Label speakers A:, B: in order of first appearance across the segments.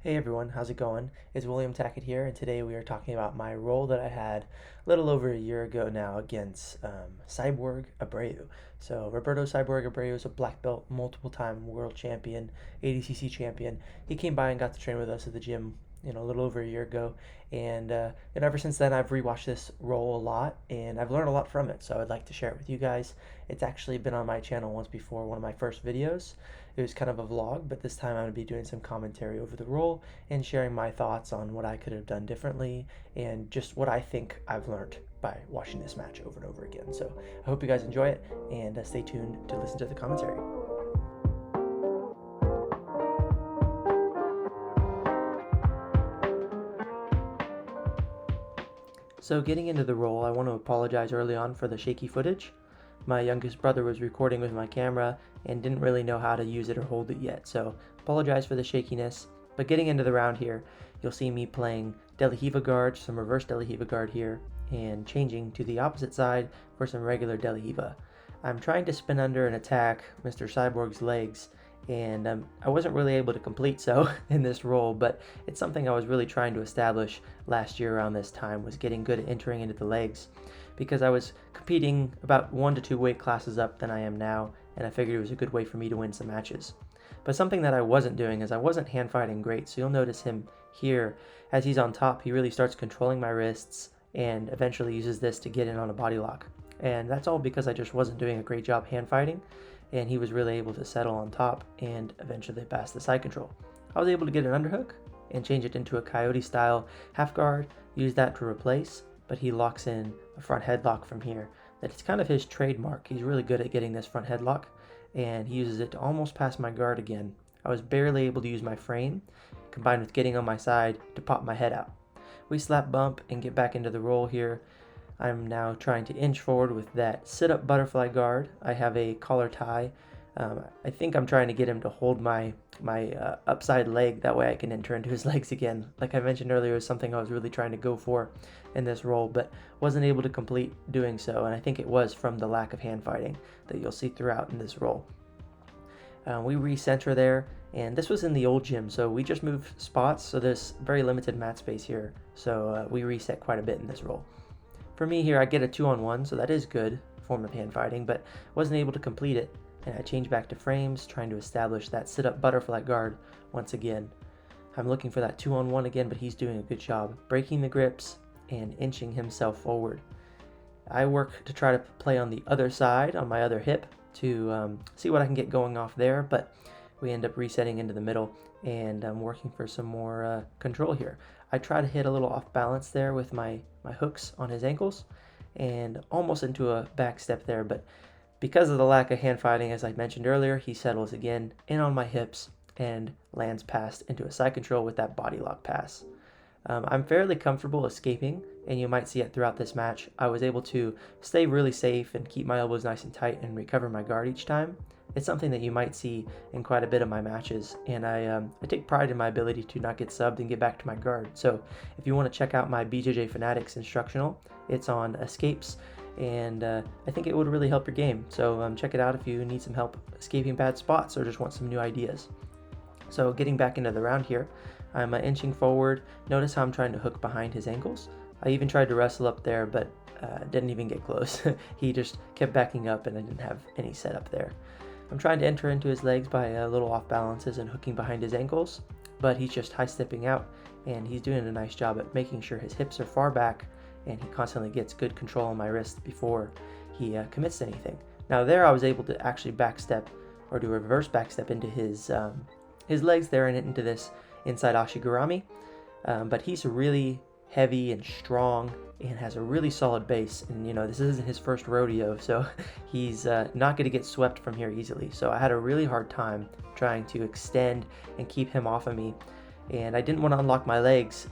A: Hey everyone, how's it going? It's William Tackett here, and today we are talking about my role that I had a little over a year ago now against Cyborg Abreu. So Roberto Cyborg Abreu is a black belt, multiple time world champion, ADCC champion. He came by and got to train with us at the gym, a little over a year ago, and ever since then I've rewatched this role a lot, and I've learned a lot from it. So I'd like to share it with you guys. It's actually been on my channel once before, one of my first videos. It was kind of a vlog, but this time I'm going to be doing some commentary over the role and sharing my thoughts on what I could have done differently and just what I think I've learned by watching this match over and over again. So I hope you guys enjoy it, and stay tuned to listen to the commentary. So getting into the role, I want to apologize early on for the shaky footage. My youngest brother was recording with my camera and didn't really know how to use it or hold it yet, so apologize for the shakiness. But getting into the round here, you'll see me playing De La Hiva guard, some reverse De La Hiva guard here, and changing to the opposite side for some regular De La Hiva. I'm trying to spin under and attack Mr. Cyborg's legs, and I wasn't really able to complete so in this role, but it's something I was really trying to establish last year around this time, was getting good at entering into the legs, because I was competing about 1 to 2 weight classes up than I am now, and I figured it was a good way for me to win some matches. But something that I wasn't doing is I wasn't hand fighting great, so you'll notice him here, as he's on top, he really starts controlling my wrists and eventually uses this to get in on a body lock. And that's all because I just wasn't doing a great job hand fighting, and he was really able to settle on top and eventually pass the side control. I was able to get an underhook and change it into a coyote style half guard, use that to replace, but he locks in a front headlock from here. That's kind of his trademark. He's really good at getting this front headlock, and he uses it to almost pass my guard again. I was barely able to use my frame, combined with getting on my side, to pop my head out. We slap bump and get back into the roll here. I'm now trying to inch forward with that sit-up butterfly guard. I have a collar tie. I think I'm trying to get him to hold my upside leg. That way I can enter into his legs again. Like I mentioned earlier, it was something I was really trying to go for in this role, but wasn't able to complete doing so. And I think it was from the lack of hand fighting that you'll see throughout in this role. We recenter there, and this was in the old gym, so we just moved spots, so there's very limited mat space here. So we reset quite a bit in this role. For me here, I get a 2-on-1, so that is good form of hand fighting, but wasn't able to complete it, and I changed back to frames, trying to establish that sit-up butterfly guard once again. I'm looking for that 2-on-1 again, but he's doing a good job breaking the grips and inching himself forward. I work to try to play on the other side, on my other hip, to see what I can get going off there, but we end up resetting into the middle, and I'm working for some more control here. I try to hit a little off balance there with my hooks on his ankles, and almost into a back step there, but because of the lack of hand fighting, as I mentioned earlier, he settles again in on my hips and lands past into a side control with that body lock pass. I'm fairly comfortable escaping, and you might see it throughout this match. I was able to stay really safe and keep my elbows nice and tight and recover my guard each time. It's something that you might see in quite a bit of my matches, and I take pride in my ability to not get subbed and get back to my guard. So if you want to check out my BJJ Fanatics instructional, it's on escapes, and I think it would really help your game. So check it out if you need some help escaping bad spots or just want some new ideas. So getting back into the round here, I'm inching forward. Notice how I'm trying to hook behind his ankles. I even tried to wrestle up there, but didn't even get close. He just kept backing up, and I didn't have any setup there. I'm trying to enter into his legs by little off balances and hooking behind his ankles, but he's just high stepping out, and he's doing a nice job at making sure his hips are far back, and he constantly gets good control on my wrist before he commits to anything. Now there I was able to actually backstep, or do a reverse backstep into his legs there and into this inside Ashigarami, but he's really heavy and strong and has a really solid base, and this isn't his first rodeo, so he's not going to get swept from here easily. So I had a really hard time trying to extend and keep him off of me, and I didn't want to unlock my legs,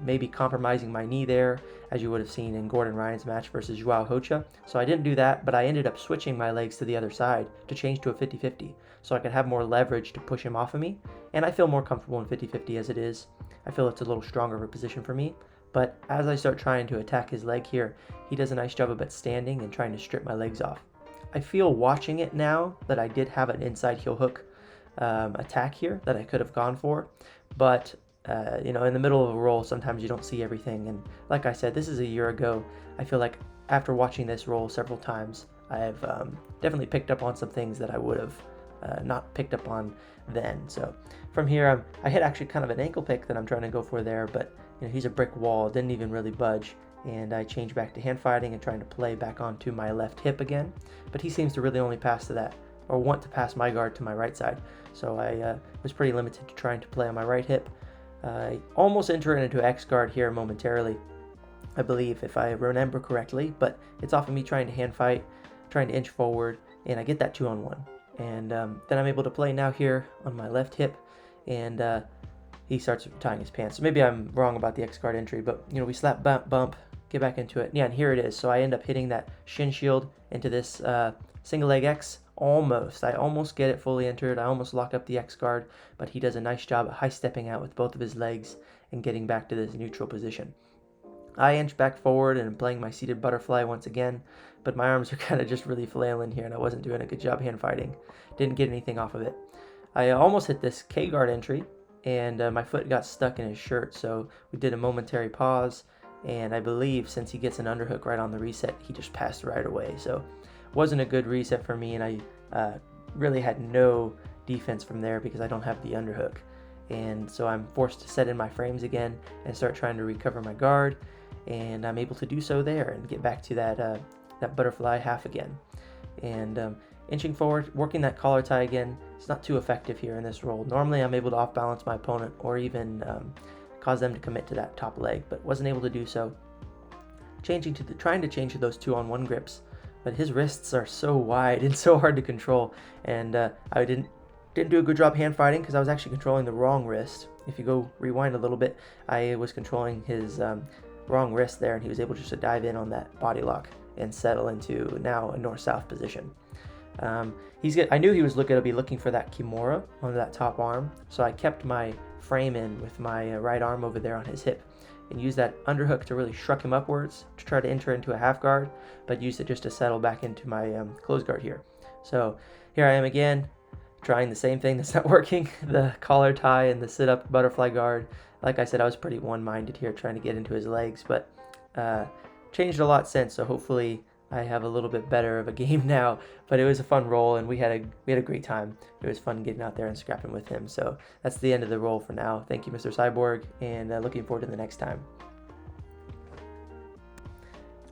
A: maybe compromising my knee there, as you would have seen in Gordon Ryan's match versus Joao Rocha. So I didn't do that, but I ended up switching my legs to the other side to change to a 50-50, so I could have more leverage to push him off of me, and I feel more comfortable in 50-50 as it is. I feel it's a little stronger of a position for me, but as I start trying to attack his leg here, he does a nice job of it standing and trying to strip my legs off. I feel watching it now that I did have an inside heel hook attack here that I could have gone for, but you know, in the middle of a roll, sometimes you don't see everything. And like I said, this is a year ago. I feel like after watching this roll several times, I've definitely picked up on some things that I would have not picked up on then. So from here, I hit actually kind of an ankle pick that I'm trying to go for there, but you know, he's a brick wall, didn't even really budge. And I changed back to hand fighting and trying to play back onto my left hip again. But he seems to really only pass to that, or want to pass my guard to my right side. So I was pretty limited to trying to play on my right hip. I almost enter into X guard here momentarily, I believe, if I remember correctly, but it's off of me trying to hand fight, trying to inch forward, and I get that 2-on-1. And then I'm able to play now here on my left hip, and he starts tying his pants. So maybe I'm wrong about the X guard entry, but you know, we slap, bump, get back into it. Yeah, and here it is. So I end up hitting that shin shield into this single leg X. I almost get it fully entered. I almost lock up the X guard, but he does a nice job at high stepping out with both of his legs and getting back to this neutral position. I inch back forward and I'm playing my seated butterfly once again, but my arms are kind of just really flailing here and I wasn't doing a good job hand fighting. Didn't get anything off of it. I almost hit this K guard entry and my foot got stuck in his shirt, so we did a momentary pause, and I believe since he gets an underhook right on the reset, he just passed right away. So wasn't a good reset for me, and I really had no defense from there because I don't have the underhook. And so I'm forced to set in my frames again and start trying to recover my guard, and I'm able to do so there and get back to that butterfly half again. And inching forward, working that collar tie again. It's not too effective here in this roll. Normally I'm able to off balance my opponent or even cause them to commit to that top leg, but wasn't able to do so. Trying to change to those 2-on-1 grips, but his wrists are so wide and so hard to control, and I didn't do a good job hand fighting because I was actually controlling the wrong wrist. If you go rewind a little bit, I was controlling his wrong wrist there, and he was able just to dive in on that body lock and settle into now a north-south position. I knew he was going to be looking for that Kimura on that top arm, so I kept my frame in with my right arm over there on his hip and used that underhook to really shrug him upwards to try to enter into a half guard, but used it just to settle back into my close guard here. So here I am again, trying the same thing that's not working, the collar tie and the sit-up butterfly guard. Like I said, I was pretty one-minded here trying to get into his legs, but changed a lot since, so hopefully I have a little bit better of a game now. But it was a fun roll, and we had a great time. It was fun getting out there and scrapping with him. So that's the end of the roll for now. Thank you, Mr. Cyborg, and looking forward to the next time.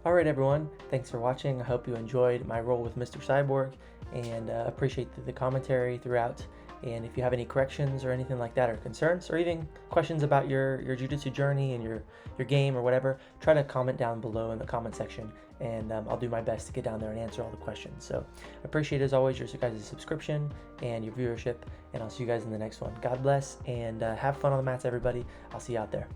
A: Alright everyone, thanks for watching. I hope you enjoyed my roll with Mr. Cyborg, and appreciate the commentary throughout. And if you have any corrections or anything like that, or concerns, or even questions about your jiu-jitsu journey and your game or whatever, try to comment down below in the comment section, and I'll do my best to get down there and answer all the questions. So appreciate, as always, your guys' subscription and your viewership, and I'll see you guys in the next one. God bless, and have fun on the mats, everybody. I'll see you out there.